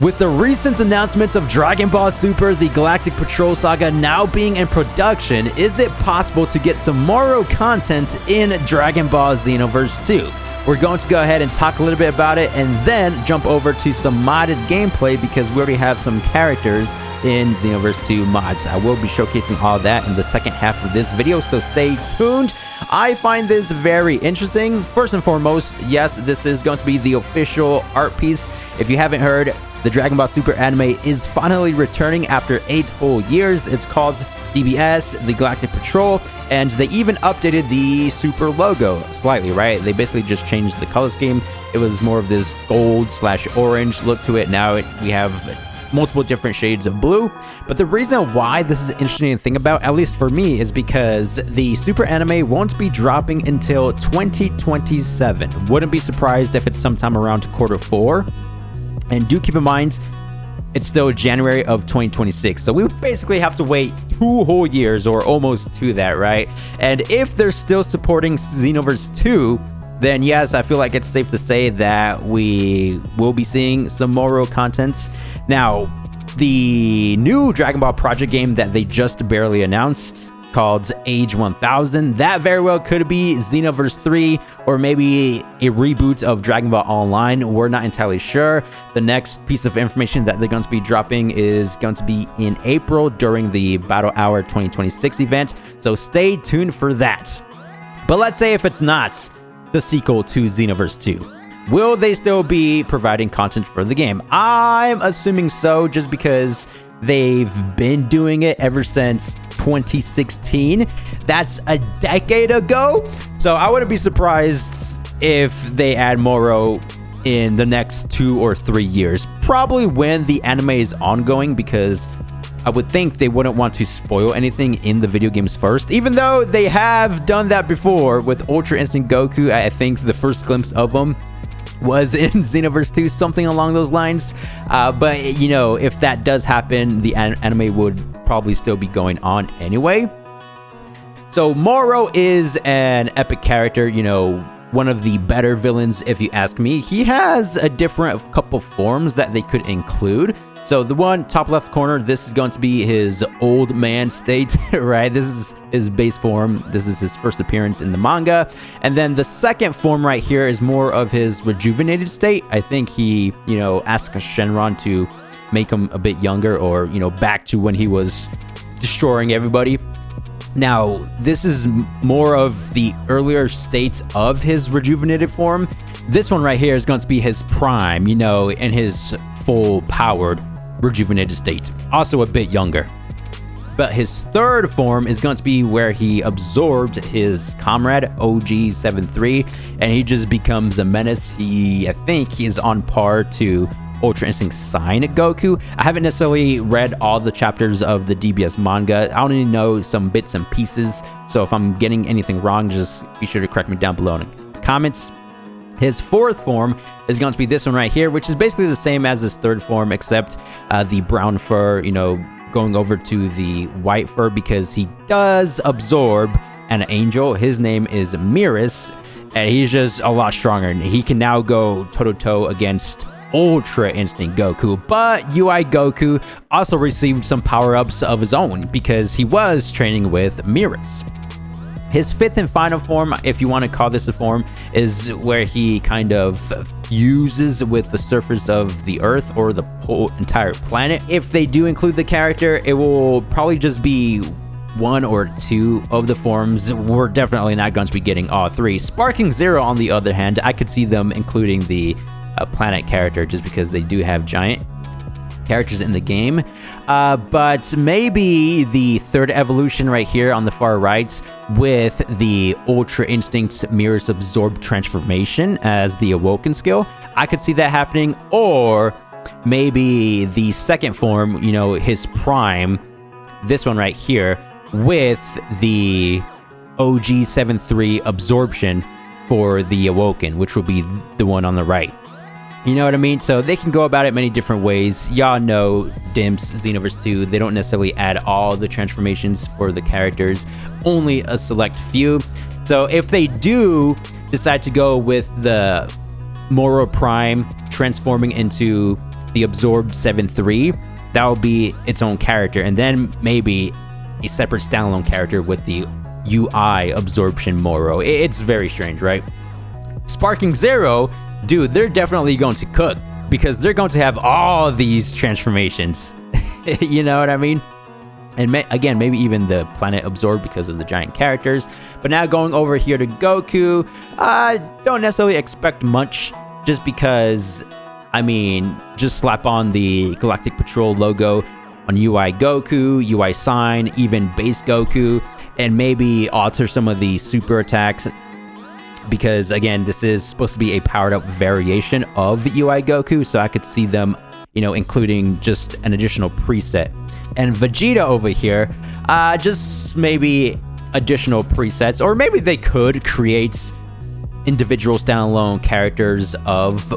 With the recent announcements of Dragon Ball Super: The Galactic Patrol Saga now being in production, is it possible to get some Moro content in Dragon Ball Xenoverse 2? We're going to go ahead and talk a little bit about it and then jump over to some modded gameplay because we already have some characters in Xenoverse 2 mods. I will be showcasing all that in the second half of this video, so stay tuned. I find this very interesting. First and foremost, yes, this is going to be the official art piece. If you haven't heard, the Dragon Ball Super anime is finally returning after 8 whole years. It's called DBS, the Galactic Patrol, and they even updated the Super logo slightly, right? They basically just changed the color scheme. It was more of this gold/orange look to it. Now we have multiple different shades of blue. But the reason why this is interesting to think about, at least for me, is because the Super anime won't be dropping until 2027. Wouldn't be surprised if it's sometime around Q4. And do keep in mind, it's still January of 2026. So we basically have to wait 2 whole years, or almost to that, right? And if they're still supporting Xenoverse 2, then yes, I feel like it's safe to say that we will be seeing some Moro contents. Now, the new Dragon Ball project game that they just barely announced, called Age 1000, that very well could be Xenoverse 3 or maybe a reboot of Dragon Ball Online. We're not entirely sure. The next piece of information that they're going to be dropping is going to be in April during the Battle Hour 2026 event, so stay tuned for that. But let's say if it's not the sequel to Xenoverse 2, will they still be providing content for the game? I'm assuming so, just because they've been doing it ever since 2016. That's a decade ago. So I wouldn't be surprised if they add Moro in the next 2 or 3 years. Probably when the anime is ongoing, because I would think they wouldn't want to spoil anything in the video games first, even though they have done that before with Ultra Instinct Goku. I think the first glimpse of them was in Xenoverse 2, something along those lines. But, you know, if that does happen, the anime would probably still be going on anyway. So Moro is an epic character, you know, one of the better villains, if you ask me. He has a different couple forms that they could include. So the one top left corner, this is going to be his old man state, right? This is his base form. This is his first appearance in the manga. And then the second form right here is more of his rejuvenated state. I think he, you know, asked Shenron to make him a bit younger, or, you know, back to when he was destroying everybody. Now, this is more of the earlier states of his rejuvenated form. This one right here is going to be his prime, you know, in his full powered rejuvenated state, also a bit younger. But his third form is going to be where he absorbed his comrade OG-73, and he just becomes a menace. I think he's on par to Ultra Instinct Sign Goku. I haven't necessarily read all the chapters of the DBS manga. I only know some bits and pieces, so if I'm getting anything wrong, just be sure to correct me down below in the comments. His fourth form is going to be this one right here, which is basically the same as his third form, except the brown fur, you know, going over to the white fur, because he does absorb an angel. His name is Miris, and he's just a lot stronger. And he can now go toe-to-toe against Ultra Instinct Goku. But UI Goku also received some power-ups of his own, because he was training with Miris. His fifth and final form, if you want to call this a form, is where he kind of fuses with the surface of the Earth or the whole entire planet. If they do include the character, it will probably just be 1 or 2 of the forms. We're definitely not going to be getting all 3. Sparking Zero, on the other hand, I could see them including the planet character, just because they do have giant characters in the game. But maybe the third evolution right here on the far right, with the Ultra Instinct Miris Absorb transformation as the Awoken skill, I could see that happening. Or maybe the second form, you know, his prime, this one right here, with the OG-73 absorption for the Awoken, which will be the one on the right. You know what I mean? So they can go about it many different ways. Y'all know Dimps, Xenoverse 2, they don't necessarily add all the transformations for the characters, only a select few. So if they do decide to go with the Moro Prime transforming into the absorbed 7-3, that will be its own character, and then maybe a separate standalone character with the UI absorption Moro. It's very strange, right? Sparking Zero, dude, they're definitely going to cook because they're going to have all these transformations. You know what I mean? And again, maybe even the planet absorbed because of the giant characters. But now going over here to Goku, I don't necessarily expect much just because, I mean, just slap on the Galactic Patrol logo on UI Goku, UI Sign, even base Goku, and maybe alter some of the super attacks. Because again, this is supposed to be a powered up variation of UI Goku, so I could see them, you know, including just an additional preset. And Vegeta over here, just maybe additional presets, or maybe they could create individual standalone characters of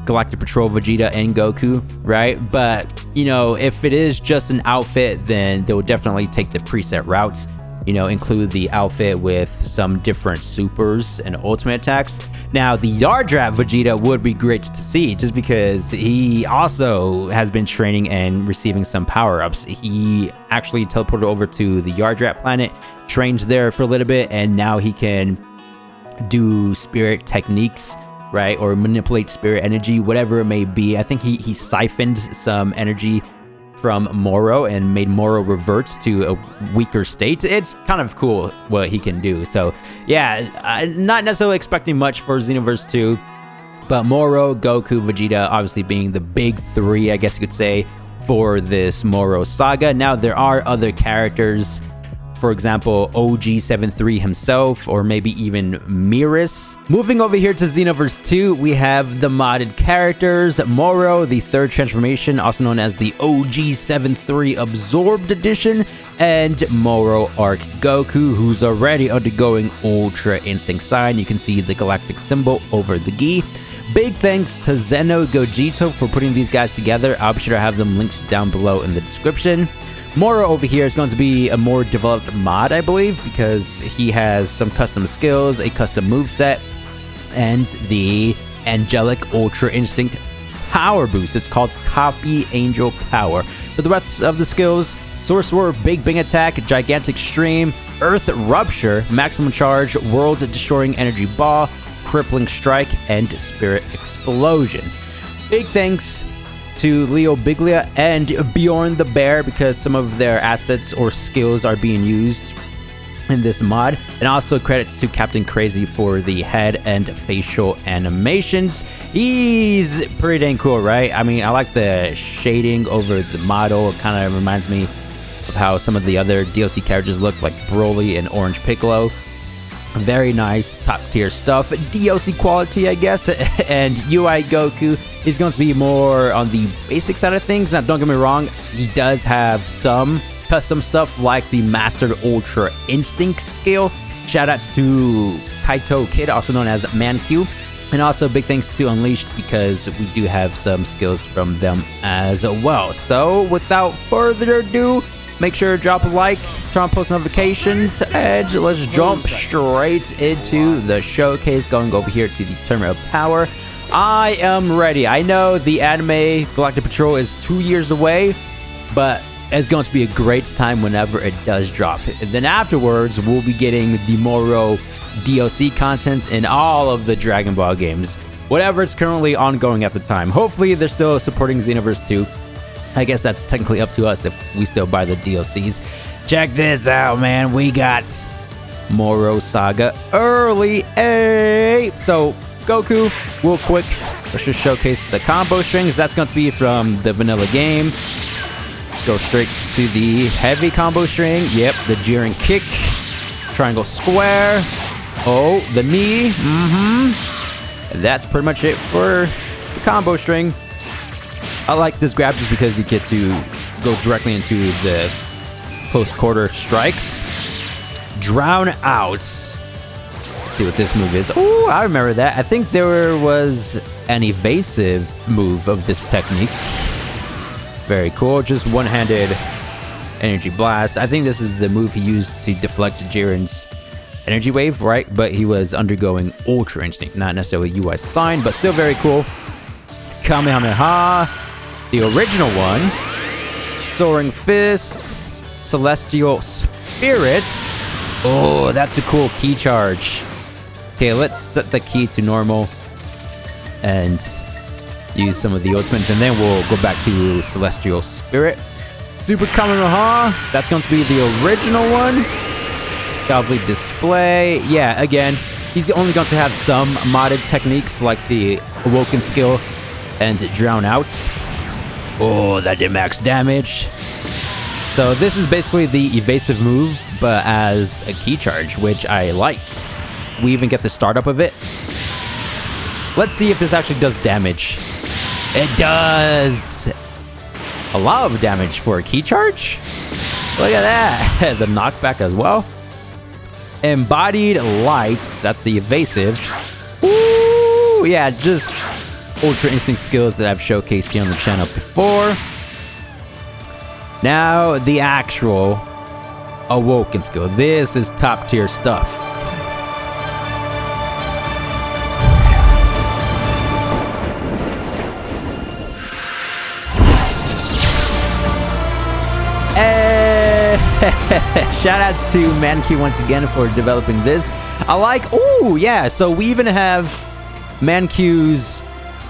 Galactic Patrol Vegeta and Goku, right? But, you know, if it is just an outfit, then they will definitely take the preset routes. You know, include the outfit with some different supers and ultimate attacks. Now, the Yardrat Vegeta would be great to see, just because he also has been training and receiving some power-ups. He actually teleported over to the Yardrat planet, trained there for a little bit, and now he can do spirit techniques, right? Or manipulate spirit energy, whatever it may be. I think he siphoned some energy from Moro and made Moro reverts to a weaker state. It's kind of cool what he can do. So yeah, not necessarily expecting much for Xenoverse 2, but Moro, Goku, Vegeta obviously being the big three, I guess you could say, for this Moro Saga. Now there are other characters, for example, OG73 himself, or maybe even Miris. Moving over here to Xenoverse 2, we have the modded characters, Moro, the third transformation, also known as the OG73 Absorbed Edition, and Moro Arc Goku, who's already undergoing Ultra Instinct Sign. You can see the galactic symbol over the gi. Big thanks to Xenoverse for putting these guys together. I'll be sure to have them links down below in the description. Moro over here is going to be a more developed mod, I believe, because he has some custom skills, a custom moveset, and the Angelic Ultra Instinct Power Boost. It's called Copy Angel Power. For the rest of the skills, Sorcerer, Big Bang Attack, Gigantic Stream, Earth Rupture, Maximum Charge, World Destroying Energy Ball, Crippling Strike, and Spirit Explosion. Big thanks to Leo Biglia and Bjorn the Bear, because some of their assets or skills are being used in this mod. And also credits to Captain Crazy for the head and facial animations. He's pretty dang cool, right? I mean, I like the shading over the model. It kind of reminds me of how some of the other DLC characters look, like Broly and Orange Piccolo. Very nice, top tier stuff. DLC quality, I guess. And UI Goku is going to be more on the basic side of things. Now, don't get me wrong, he does have some custom stuff like the Mastered Ultra Instinct skill. Shoutouts to Kaito Kid, also known as Mankyu. And also big thanks to Unleashed, because we do have some skills from them as well. So without further ado, make sure to drop a like, turn on post notifications, and let's jump straight into the showcase. Going over here to the Tournament of Power. I am ready. I know the anime Galactic Patrol is 2 years away, but it's going to be a great time whenever it does drop. And then afterwards, we'll be getting the Moro DLC contents in all of the Dragon Ball games, whatever it's currently ongoing at the time. Hopefully, they're still supporting Xenoverse 2. I guess that's technically up to us if we still buy the DLCs. Check this out, man. We got Moro Saga early. Hey! So, Goku, real quick, let's just showcase the combo strings. That's going to be from the vanilla game. Let's go straight to the heavy combo string. Yep, the Jiren kick. Triangle square. Oh, the knee. And that's pretty much it for the combo string. I like this grab just because you get to go directly into the close quarter strikes. Drown out. Let's see what this move is. Oh, I remember that. I think there was an evasive move of this technique. Very cool. Just one-handed energy blast. I think this is the move he used to deflect Jiren's energy wave, right? But he was undergoing Ultra Instinct, not necessarily UI Sign, but still very cool. Kamehameha. the original one. Soaring Fists, Celestial Spirits. Oh, that's a cool key charge. Okay, let's set the key to normal and use some of the ultimates, and then we'll go back to Celestial Spirit. Super Kamehameha, that's going to be the original one. Godly Display. Yeah, again, he's only going to have some modded techniques like the Awoken skill and Drown Out. Oh, that did max damage. So this is basically the evasive move, but as a key charge, which I like. We even get the startup of it. Let's see if this actually does damage. It does! A lot of damage for a key charge. Look at that. The knockback as well. Embodied Lights. That's the evasive. Ooh, yeah, just Ultra Instinct skills that I've showcased here on the channel before. Now, the actual Awoken skill. This is top tier stuff. Shoutouts to Manq once again for developing this. I like, ooh, yeah, so we even have Manq's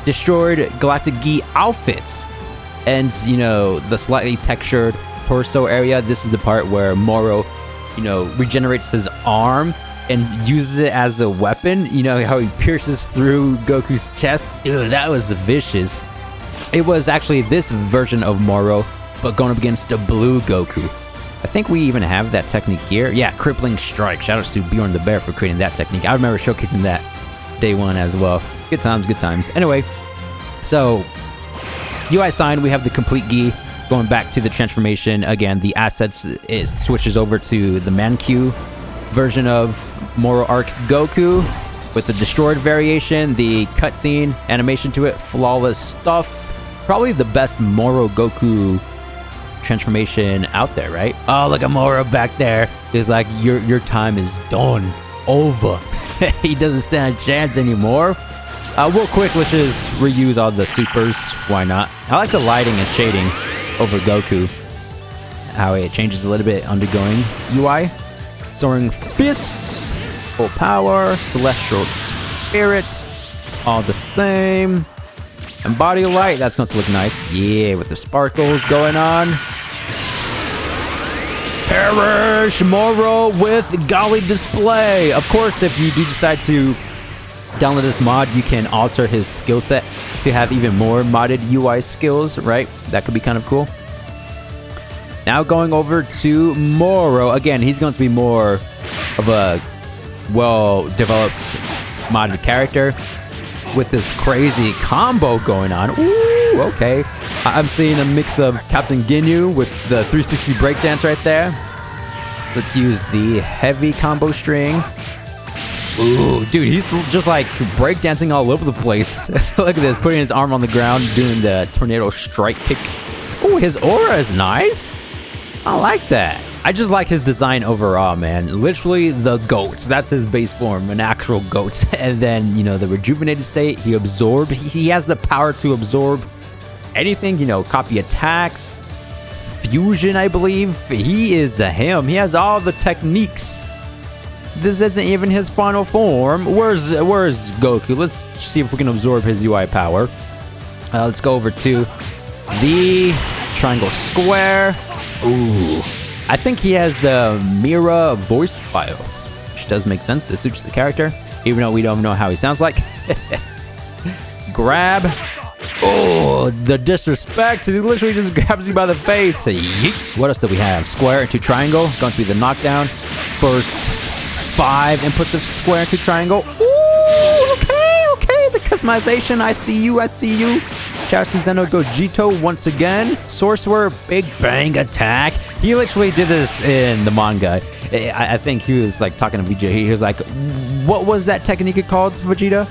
destroyed Galactic Gi outfits. And, you know, the slightly textured torso area. This is the part where Moro, you know, regenerates his arm and uses it as a weapon. You know, how he pierces through Goku's chest. Dude, that was vicious. It was actually this version of Moro, but going up against the blue Goku. I think we even have that technique here. Yeah, Crippling Strike. Shoutouts to Bjorn the Bear for creating that technique. I remember showcasing that day one as well. Good times, good times. Anyway, so UI sign, we have the complete Gi. Going back to the transformation, again, the assets, it switches over to the Manq version of Moro Arc Goku with the destroyed variation, the cutscene animation to it, flawless stuff. Probably the best Moro Goku transformation out there, right? Oh, look at Moro back there. He's like, your time is done. Over. He doesn't stand a chance anymore. Real quick, let's just reuse all the supers. Why not? I like the lighting and shading over Goku. How it changes a little bit undergoing UI. Soaring Fists. Full power. Celestial Spirits. All the same. And Body Light. That's going to look nice. Yeah, with the sparkles going on. Perish Moro with Godly Display. Of course, if you do decide to download this mod, you can alter his skill set to have even more modded UI skills, right? That could be kind of cool. Now going over to Moro. Again, he's going to be more of a well-developed modded character with this crazy combo going on. Ooh, okay. I'm seeing a mix of Captain Ginyu with the 360 breakdance right there. Let's use the heavy combo string. Ooh, dude, he's just like breakdancing all over the place. Look at this, putting his arm on the ground, doing the tornado strike kick. Ooh, his aura is nice. I like that. I just like his design overall, man. Literally the goats. That's his base form, an actual goat. And then, you know, the rejuvenated state, he absorbed. He has the power to absorb anything, you know, copy attacks, fusion, I believe. He is a him. He has all the techniques. This isn't even his final form. Where's Goku? Let's see if we can absorb his UI power. Let's go over to the triangle square. Ooh. I think he has the Mira voice files, which does make sense. It suits the character, even though we don't know how he sounds like. Grab. Oh, the disrespect. He literally just grabs you by the face. Yeet. What else do we have? Square into triangle. Going to be the knockdown. First 5 inputs of square into triangle. Ooh, okay. The customization. I see you. Shout out to Xeno Gogito once again. Sorcerer, Big Bang Attack. He literally did this in the manga. I think he was like talking to Vegeta. He was like, what was that technique called, Vegeta?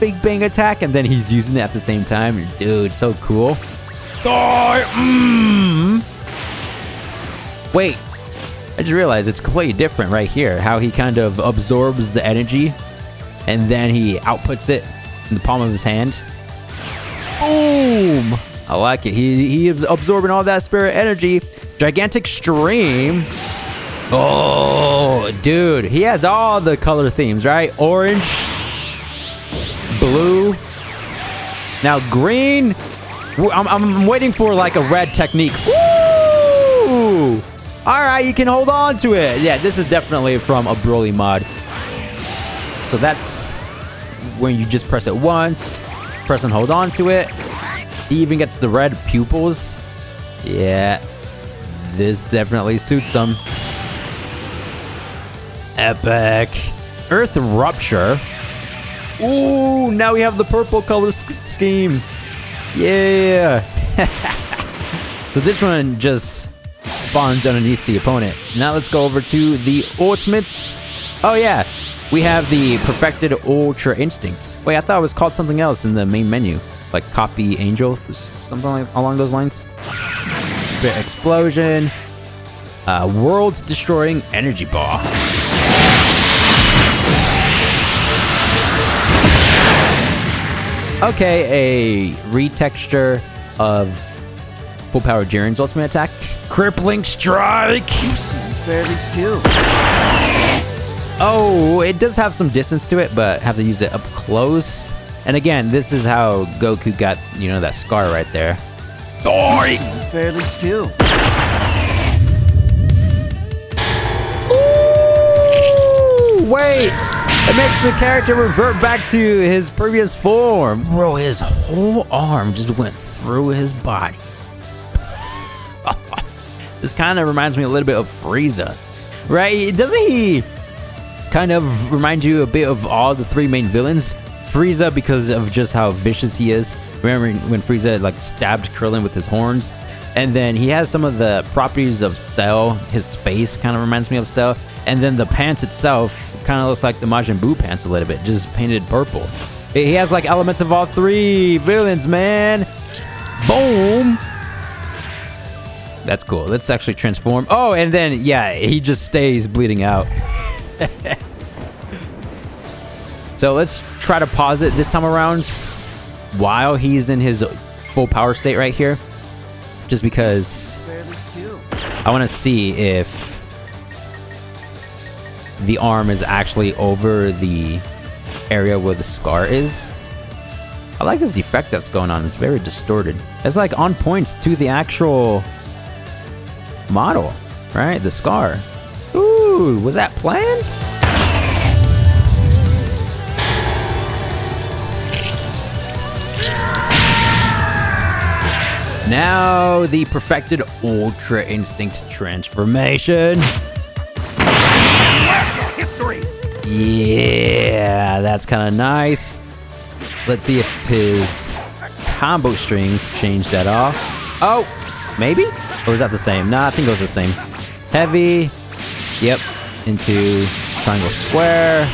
Big Bang Attack. And then he's using it at the same time. Dude, so cool. Wait. I just realized it's completely different right here. How he kind of absorbs the energy. And then he outputs it in the palm of his hand. Boom! I like it. He is absorbing all that spirit energy. Gigantic stream. Oh, dude. He has all the color themes, right? Orange, blue. Now green. I'm waiting for like a red technique. Ooh! All right, you can hold on to it. Yeah, this is definitely from a Broly mod. So that's when you just press it once, press and hold on to it. He even gets the red pupils. Yeah, this definitely suits him. Epic. Earth Rupture. Ooh, now we have the purple color scheme. Yeah. So this one just spawns underneath the opponent. Now let's go over to the ultimates. Oh yeah, we have the perfected Ultra Instinct. Wait, I thought it was called something else in the main menu, like Copy Angel, something like along those lines. Bit explosion. World destroying energy ball. Okay, a retexture of full power Jiren's ultimate attack. Crippling strike. You seem fairly skilled. Oh, it does have some distance to it, but have to use it up close. And again, this is how Goku got, you know, that scar right there. You seem fairly skilled. Ooh, wait. It makes the character revert back to his previous form. Bro, his whole arm just went through his body. This kind of reminds me a little bit of Frieza, right? Doesn't he kind of remind you a bit of all the three main villains? Frieza, because of just how vicious he is. Remember when Frieza like stabbed Krillin with his horns? And then he has some of the properties of Cell. His face kind of reminds me of Cell. And then the pants itself kind of looks like the Majin Buu pants a little bit, just painted purple. He has like elements of all three villains, man. Boom. That's cool. Let's actually transform. Oh, and then, yeah, he just stays bleeding out. So let's try to pause it this time around while he's in his full power state right here. Just because I want to see if the arm is actually over the area where the scar is. I like this effect that's going on. It's very distorted. It's like on points to the actual model, right? The scar. Ooh, was that planned? Now the perfected Ultra Instinct transformation. Yeah, that's kind of nice. Let's see if his combo strings change that off. Oh, maybe? Or is that the same? Nah, I think it was the same. Heavy. Yep. Into triangle square.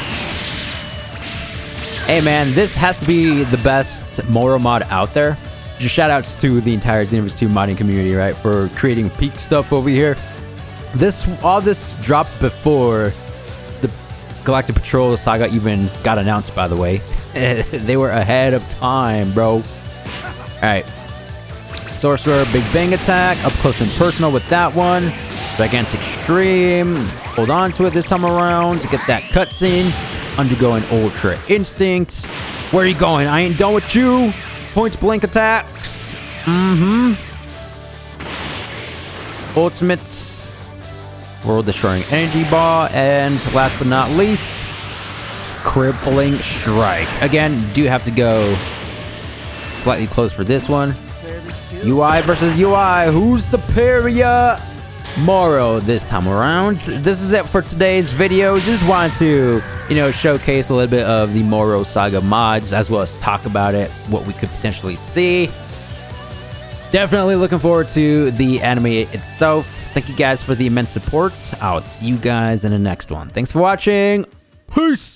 Hey man, this has to be the best Moro mod out there. Just shout outs to the entire Xenoverse 2 modding community, right? For creating peak stuff over here. All this dropped before the Galactic Patrol Saga even got announced, by the way. They were ahead of time, bro. Alright. Sorcerer, Big Bang attack. Up close and personal with that one. Gigantic Stream. Hold on to it this time around to get that cutscene. Undergoing Ultra Instinct. Where are you going? I ain't done with you. Point blank attacks. Ultimates. World destroying energy ball. And last but not least, crippling strike. Again, do have to go slightly close for this one. UI versus UI. Who's superior? Moro this time around. This is it for today's video. Just wanted to, showcase a little bit of the Moro Saga mods, as well as talk about it, what we could potentially see. Definitely looking forward to the anime itself. Thank you guys for the immense support. I'll see you guys in the next one. Thanks for watching. Peace.